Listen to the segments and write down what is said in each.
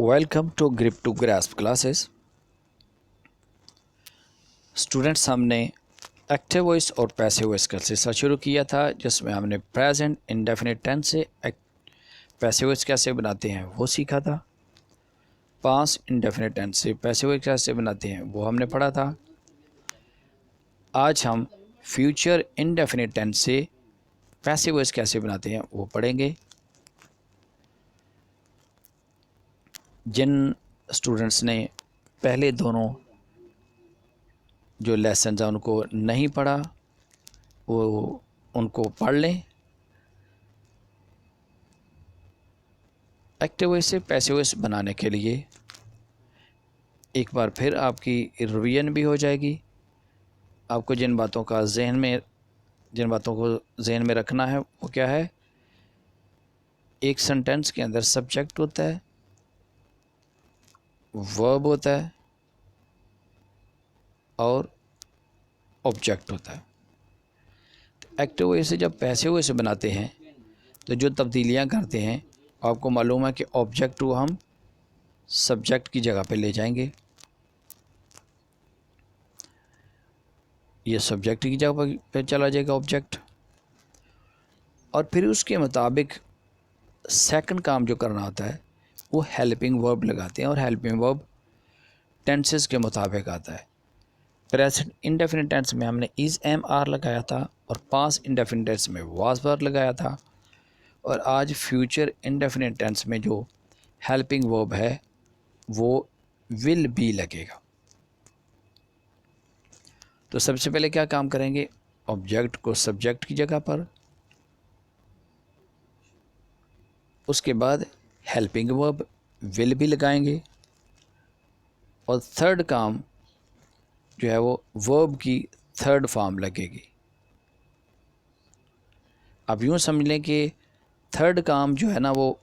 Welcome to grip to grasp classes. Students, हमने active voice और passive voice का सिलसिला शुरू किया था, जिसमें हमने प्रेजेंट इंडेफिनिट टेंस से पैसिव वॉइस कैसे बनाते हैं वो सीखा था। पास्ट इंडेफिनिट टेंस से पैसिव वॉइस कैसे बनाते हैं वो हमने पढ़ा था। आज हम फ्यूचर इंडेफिनिट टेंस से पैसिव वॉइस कैसे बनाते हैं वो पढ़ेंगे। जिन स्टूडेंट्स ने पहले दोनों जो लेसन है उनको नहीं पढ़ा वो उनको पढ़ लें। एक्टिव वॉइस से पैसिव वॉइस बनाने के लिए एक बार फिर आपकी रिवीजन भी हो जाएगी। आपको जिन बातों को जहन में रखना है वो क्या है। एक सेंटेंस के अंदर सब्जेक्ट होता है, वर्ब होता है और ऑब्जेक्ट होता है। एक्टिव वॉइस से जब पैसिव वॉइस बनाते हैं तो जो तब्दीलियां करते हैं, आपको मालूम है कि ऑब्जेक्ट को हम सब्जेक्ट की जगह पे ले जाएंगे। ये सब्जेक्ट की जगह पे चला जाएगा ऑब्जेक्ट, और फिर उसके मुताबिक सेकंड काम जो करना होता है वो हेल्पिंग वर्ब लगाते हैं, और हेल्पिंग वर्ब टेंसेस के मुताबिक आता है। प्रेजेंट इंडेफिनिट टेंस में हमने इज़ एम आर लगाया था, और पास्ट इंडेफिनिट टेंस में वाज वर लगाया था, और आज फ्यूचर इंडेफिनिट टेंस में जो हेल्पिंग वर्ब है वो विल बी लगेगा। तो सबसे पहले क्या काम करेंगे, ऑब्जेक्ट को सब्जेक्ट की जगह पर, उसके बाद हेल्पिंग वर्ब विल भी लगाएंगे, और थर्ड काम जो है वो वर्ब की थर्ड फॉर्म लगेगी। अब यूँ समझ लें कि थर्ड काम जो है ना वो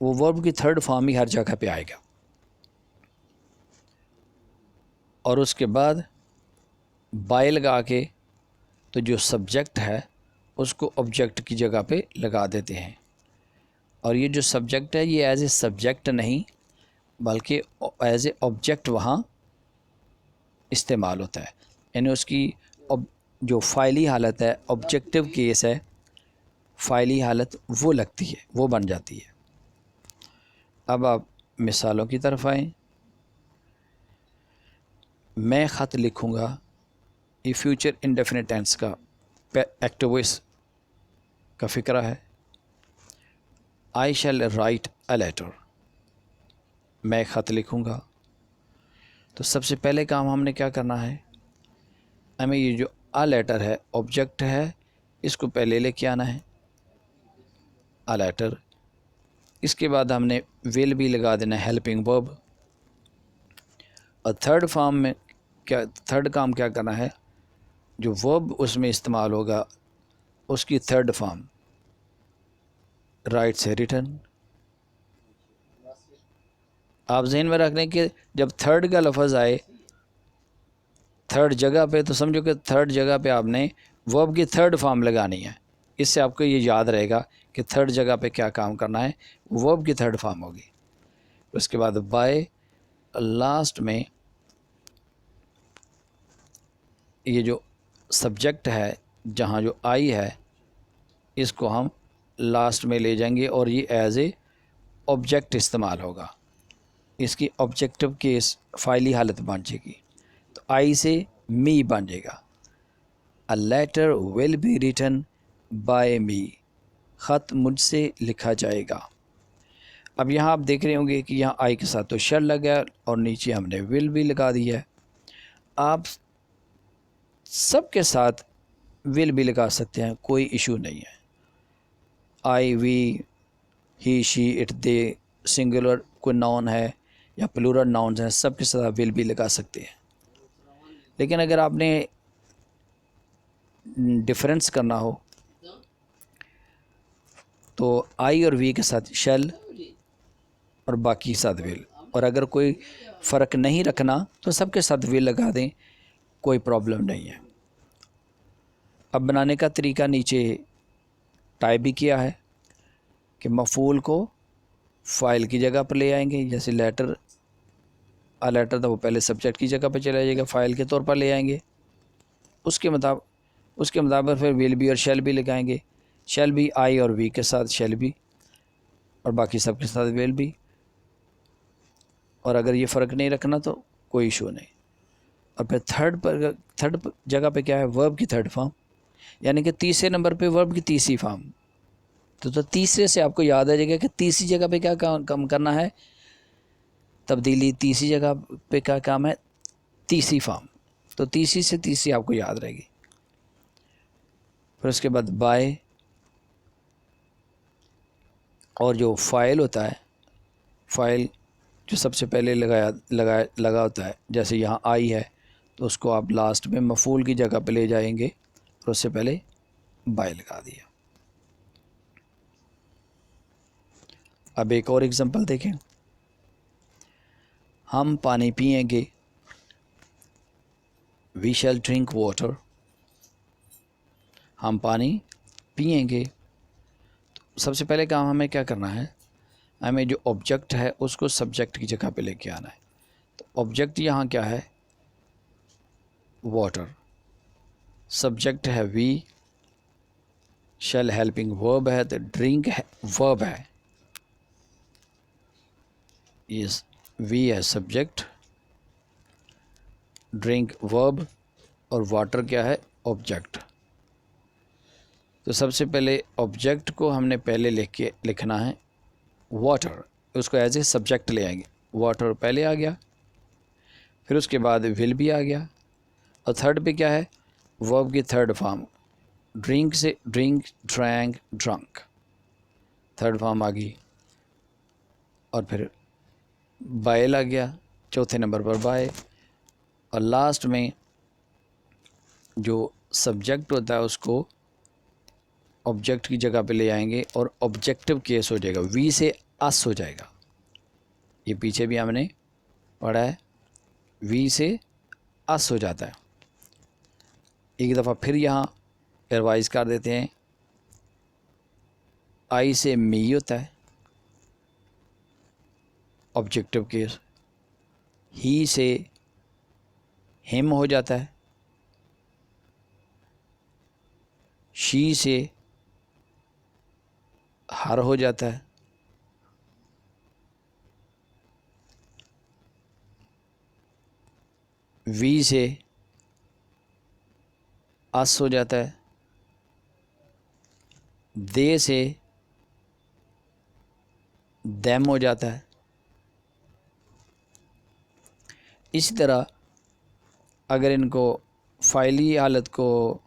वर्ब की थर्ड फॉर्म ही हर जगह पे आएगा, और उसके बाद बाय लगा के तो जो सब्जेक्ट है उसको ऑब्जेक्ट की जगह पे लगा देते हैं। और ये जो सब्जेक्ट है ये एज ए सब्जेक्ट नहीं बल्कि एज ए ऑब्जेक्ट वहाँ इस्तेमाल होता है। यानी उसकी जो फाइली हालत है, ऑब्जेक्टिव केस है, फाइली हालत वो लगती है, वो बन जाती है। अब आप मिसालों की तरफ आएँ। मैं ख़त लिखूँगा, ये फ्यूचर इंडेफिनिट टेंस का एक्टिव वॉइस का फ़िक्रा है। I shall write a letter, मैं ख़त लिखूँगा। तो सबसे पहले काम हमने क्या करना है, हमें ये जो अ लेटर है ऑब्जेक्ट है, इसको पहले लेके आना है, अ लेटर। इसके बाद हमने विल भी लगा देना है, हेल्पिंग वर्ब। और थर्ड फॉर्म में थर्ड काम क्या करना है, जो वर्ब उसमें इस्तेमाल होगा उसकी थर्ड फॉर्म राइट से रिटर्न। आप जहन में रख लें कि जब थर्ड का लफ्ज़ आए थर्ड जगह पे, तो समझो कि थर्ड जगह पे आपने वर्ब की थर्ड फॉर्म लगानी है। इससे आपको ये याद रहेगा कि थर्ड जगह पे क्या काम करना है, वर्ब की थर्ड फॉर्म होगी। उसके बाद बाय, लास्ट में ये जो सब्जेक्ट है जहाँ जो आई है इसको हम लास्ट में ले जाएंगे, और ये एज ए ऑब्जेक्ट इस्तेमाल होगा। इसकी ऑब्जेक्टिव केस फाइली हालत बन जाएगी। तो आई से मी बन जाएगा। A letter will be written by me, ख़त मुझसे लिखा जाएगा। अब यहाँ आप देख रहे होंगे कि यहाँ आई के साथ तो शल लगा है और नीचे हमने विल भी लगा दिया है। आप सबके साथ विल भी लगा सकते हैं, कोई इशू नहीं है। I, we, he, she, it, they, singular कोई नाउन है या प्लूरल नाउन्स हैं, सबके साथ विल भी लगा सकते हैं। लेकिन अगर आपने डिफरेंस करना हो तो आई और वी के साथ शैल और बाकी के साथ विल, और अगर कोई फ़र्क नहीं रखना तो सबके साथ विल लगा दें, कोई प्रॉब्लम नहीं है। अब बनाने का तरीका नीचे टाइप भी किया है कि मफ़ूल को फ़ाइल की जगह पर ले आएंगे। जैसे लेटर, आ लेटर था वो पहले सब्जेक्ट की जगह पर चला जाएगा, फ़ाइल के तौर पर ले आएंगे। उसके मुताबिक फिर विल बी और शैल भी लगाएंगे। शैल बी आई और वी के साथ शैल बी, और बाकी सब के साथ विल बी। और अगर ये फ़र्क नहीं रखना तो कोई इशू नहीं। और फिर थर्ड जगह पे क्या है, वर्ब की थर्ड फॉर्म, यानी कि तीसरे नंबर पे वर्ब की तीसरी फॉर्म। तो तीसरे से आपको याद आ जाएगा कि तीसरी जगह पे क्या काम करना है, तब्दीली। तीसरी जगह पे क्या काम है, तीसरी फॉर्म। तो तीसरी से तीसरी आपको याद रहेगी। फिर उसके बाद बाय, और जो फ़ाइल होता है, फ़ाइल जो सबसे पहले लगा होता है, जैसे यहाँ आई है तो उसको आप लास्ट में मफूल की जगह पे ले जाएंगे और उससे पहले बाय लगा दिया। अब एक और एग्जांपल देखें। हम पानी पिएंगे, वी शैल ड्रिंक वाटर। हम पानी पिएंगे। तो सबसे पहले काम हमें क्या करना है, हमें जो ऑब्जेक्ट है उसको सब्जेक्ट की जगह पे लेके आना है। तो ऑब्जेक्ट यहाँ क्या है, वाटर। सब्जेक्ट है वी, शैल हेल्पिंग वर्ब है, तो ड्रिंक है वर्ब है। यस, वी है सब्जेक्ट, ड्रिंक वर्ब, और वाटर क्या है, ऑब्जेक्ट। तो सबसे पहले ऑब्जेक्ट को हमने पहले लिखना है वाटर, उसको एज ए सब्जेक्ट ले आएंगे। वाटर पहले आ गया, फिर उसके बाद विल भी आ गया, और थर्ड पे क्या है, वर्ब की थर्ड फॉर्म। ड्रिंक से drink, drank, drunk, third form आ गई। और फिर बाय लग गया, चौथे नंबर पर बाय। और लास्ट में जो सब्जेक्ट होता है उसको ऑब्जेक्ट की जगह पे ले आएंगे, और ऑब्जेक्टिव केस हो जाएगा, वी से अस हो जाएगा। ये पीछे भी हमने पढ़ा है, वी से अस हो जाता है। एक दफ़ा फिर यहाँ रिवाइज कर देते हैं। आई से मी होता है, ऑब्जेक्टिव केस। ही से हिम हो जाता है। शी से हर हो जाता है। वी से अस हो जाता है। दे से देम हो जाता है। इसी तरह अगर इनको फ़ाइली हालत को,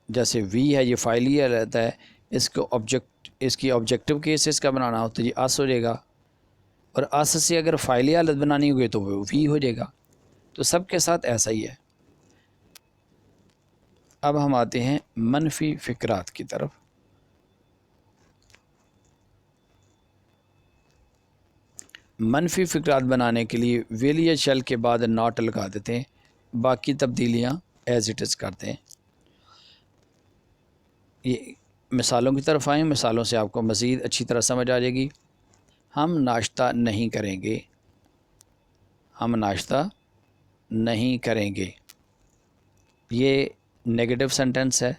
जैसे वी है ये फ़ाइली हालत है, इसकी ऑब्जेक्टिव केस इसका बनाना हो तो ये अस हो जाएगा। और अस से अगर फ़ाइली हालत बनानी होगी तो वो वी हो जाएगा। तो सब के साथ ऐसा ही है। अब हम आते हैं मनफी फ़िक्रात की तरफ। मनफी फ़िक्रात बनाने के लिए विल या शैल के बाद नॉट लगा देते हैं, बाकी तब्दीलियाँ एज इट इज़ करते हैं। ये मिसालों की तरफ आएँ, मिसालों से आपको मज़ीद अच्छी तरह समझ आ जाएगी। हम नाश्ता नहीं करेंगे, हम नाश्ता नहीं करेंगे, ये नेगेटिव सेंटेंस है।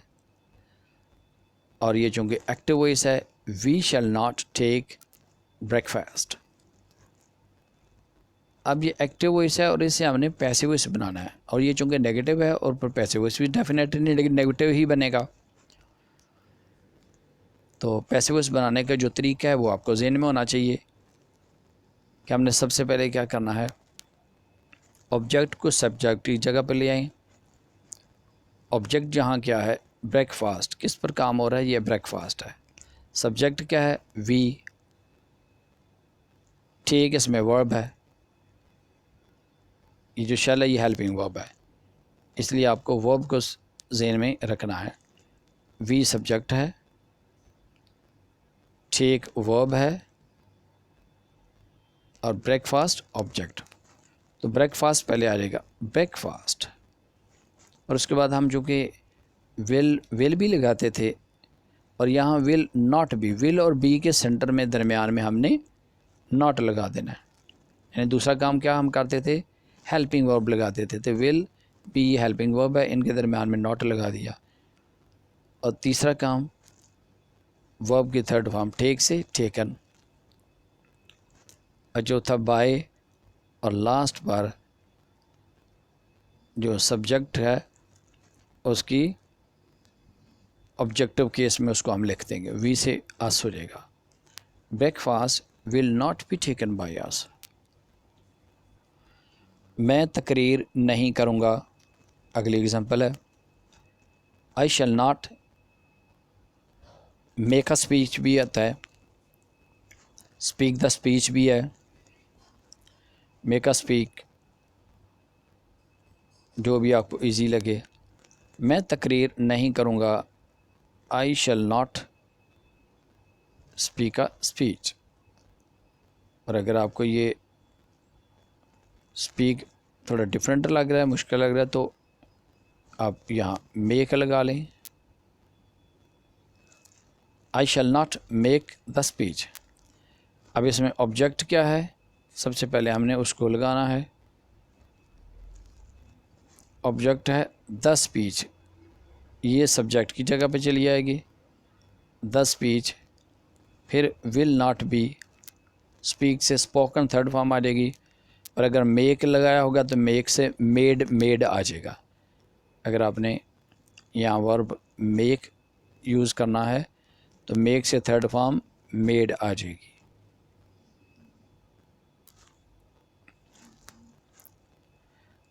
और ये चूँकि एक्टिव वॉइस है, we shall not take breakfast. अब ये एक्टिव वॉइस है और इसे हमने पैसिव वॉइस बनाना है, और ये चूँकि नेगेटिव है और पर पैसिव वॉइस भी डेफिनेटली नेगेटिव ही बनेगा। तो पैसिव वॉइस बनाने का जो तरीका है वो आपको ज़हन में होना चाहिए कि हमने सबसे पहले क्या करना है, ऑब्जेक्ट को सब्जेक्ट की जगह पर ले आएँ। ऑब्जेक्ट जहाँ क्या है, ब्रेकफास्ट, किस पर काम हो रहा है, ये ब्रेकफास्ट है। सब्जेक्ट क्या है, वी। ठीक, इसमें वर्ब है, ये जो शैल है ये हेल्पिंग वर्ब है, इसलिए आपको वर्ब को ज़हन में रखना है। वी सब्जेक्ट है, टेक वर्ब है, और ब्रेकफास्ट ऑब्जेक्ट। तो ब्रेकफास्ट पहले आ जाएगा, ब्रेकफास्ट। और उसके बाद हम जो कि विल भी लगाते थे, और यहाँ विल नॉट बी, विल और बी के सेंटर में दरमियान में हमने नॉट लगा देना है। यानी दूसरा काम क्या हम करते थे, हेल्पिंग वर्ब लगा देते थे, विल बी हेल्पिंग वर्ब है, इनके दरमियान में नॉट लगा दिया। और तीसरा काम वर्ब की थर्ड फॉर्म टेक से टेकन, और चौथा बाय, और लास्ट पर जो सब्जेक्ट है उसकी ऑब्जेक्टिव केस में उसको हम लिख देंगे, वी से अस हो जाएगा। Breakfast will not be taken by us. मैं तकरीर नहीं करूँगा, अगली एग्जांपल है I shall not make a speech भी आता है, स्पीक द स्पीच भी है, मेक अ स्पीक, जो भी आपको इजी लगे। मैं तकरीर नहीं करूँगा, I shall not speak a speech. और अगर आपको ये स्पीक थोड़ा डिफरेंट लग रहा है, मुश्किल लग रहा है, तो आप यहाँ मेक लगा लें, I shall not make the speech. अब इसमें ऑब्जेक्ट क्या है, सबसे पहले हमने उसको लगाना है। ऑब्जेक्ट है द स्पीच, ये सब्जेक्ट की जगह पे चली आएगी, द स्पीच। फिर विल नॉट बी, स्पीक से स्पोकन थर्ड फॉर्म आ जाएगी। और अगर मेक लगाया होगा तो मेक से मेड आ जाएगा। अगर आपने यहाँ वर्ब मेक यूज़ करना है तो मेक से थर्ड फॉर्म मेड आ जाएगी।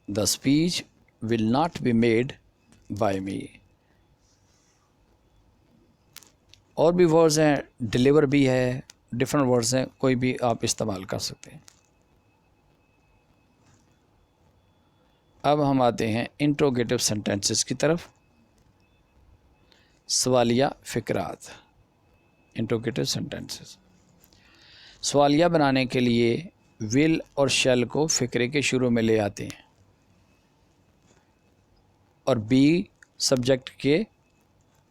The speech will not be made by me. और भी वर्ड्स हैं, डिलीवर भी है, डिफरेंट वर्ड्स हैं, कोई भी आप इस्तेमाल कर सकते हैं। अब हम आते हैं इंट्रोगेटिव सेंटेंसेस की तरफ। सवालिया फ़िक्रात, इंट्रोगेटिव सेंटेंसेस। सवालिया बनाने के लिए विल और शैल को फ़िक्रे के शुरू में ले आते हैं और बी सब्जेक्ट के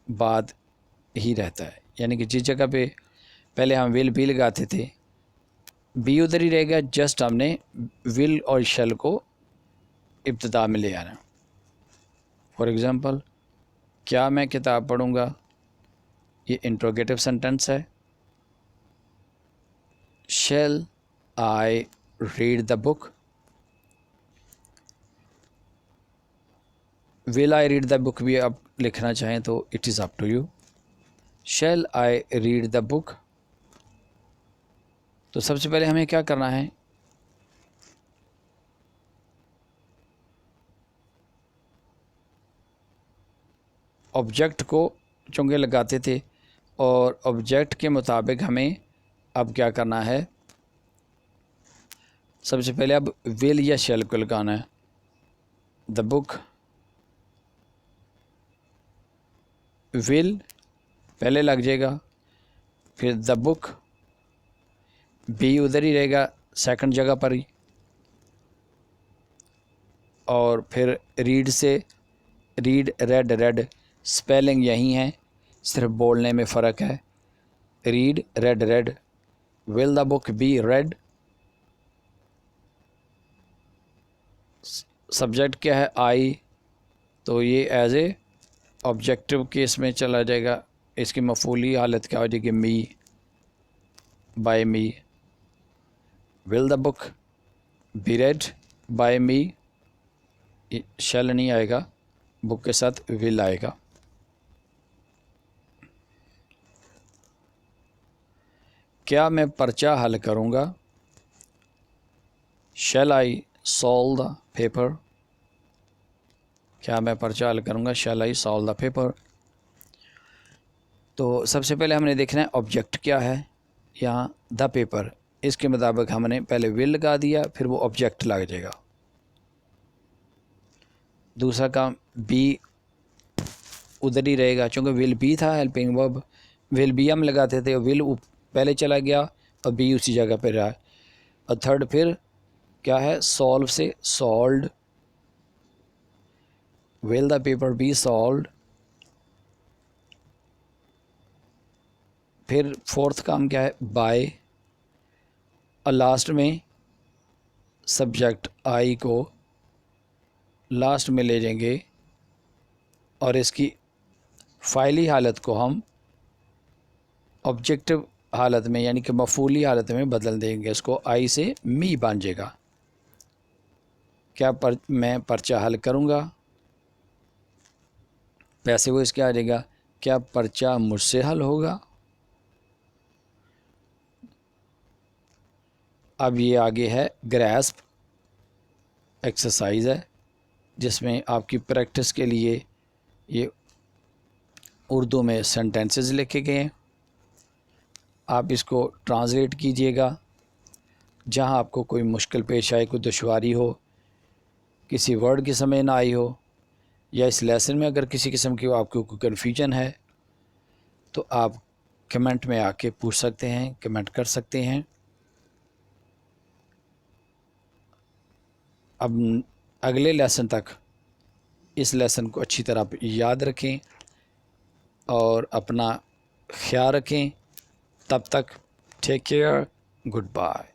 बाद ही रहता है। यानी कि जिस जगह पे पहले हम विल बी लगाते थे, बी उधर ही रहेगा, जस्ट हमने विल और शैल को इब्तिदा में ले आना। फॉर एग्ज़ाम्पल, क्या मैं किताब पढ़ूँगा, ये इंट्रोगेटिव सेंटेंस है। Shall I read the book, will I read the book भी आप लिखना चाहें तो it is up to you. Shall I read the book. तो सबसे पहले हमें क्या करना है, ऑब्जेक्ट को चुंगे लगाते थे और ऑब्जेक्ट के मुताबिक हमें अब क्या करना है, सबसे पहले अब विल या शैल को लगाना है। द बुक, विल पहले लग जाएगा, फिर द बुक, बी उधर ही रहेगा सेकंड जगह पर ही, और फिर रीड से रीड, रेड रेड, स्पेलिंग यही है, सिर्फ बोलने में फ़र्क है। Read read read, will the book be read. Subject क्या है, आई, तो ये एज ए ऑब्जेक्टिव केस में चला जाएगा। इसकी मफूली हालत क्या हो जाएगी, me, by me. Will the book be read by me, shall नहीं आएगा, बुक के साथ विल आएगा। क्या मैं पर्चा हल करूँगा, शैल आई सॉल्व द पेपर। क्या मैं पर्चा हल करूँगा, शैल आई सॉल्व द पेपर। तो सबसे पहले हमने देखना है ऑब्जेक्ट क्या है, यहाँ द पेपर, इसके मुताबिक हमने पहले विल लगा दिया, फिर वो ऑब्जेक्ट लग जाएगा। दूसरा काम बी उधर ही रहेगा, चूँकि विल बी था हेल्पिंग वर्ब, विल बी हम लगाते थे, विल पहले चला गया और बी उसी जगह पर रहा। और थर्ड फिर क्या है, सॉल्व से solved, will the paper B solved. फिर फोर्थ काम क्या है, बाय, और लास्ट में सब्जेक्ट आई को लास्ट में ले जाएंगे और इसकी फ़ाइली हालत को हम ऑब्जेक्टिव हालत में यानी कि मफूली हालत में बदल देंगे। इसको आई से मी बन जाएगा। क्या मैं पर्चा हल करूँगा, पैसे वो इसके आ जाएगा, क्या पर्चा मुझसे हल होगा। अब ये आगे है ग्रैस्प एक्सरसाइज है, जिसमें आपकी प्रैक्टिस के लिए ये उर्दू में सेंटेंसेस लिखे गए हैं। आप इसको ट्रांसलेट कीजिएगा। जहां आपको कोई मुश्किल पेश आए, कोई दुश्वारी हो, किसी वर्ड की समझ ना आई हो, या इस लेसन में अगर किसी किस्म की आपको कोई कन्फ्यूजन है तो आप कमेंट में आके पूछ सकते हैं, कमेंट कर सकते हैं। अब अगले लेसन तक इस लेसन को अच्छी तरह याद रखें और अपना ख्याल रखें। तब तक टेक केयर, गुड बाय।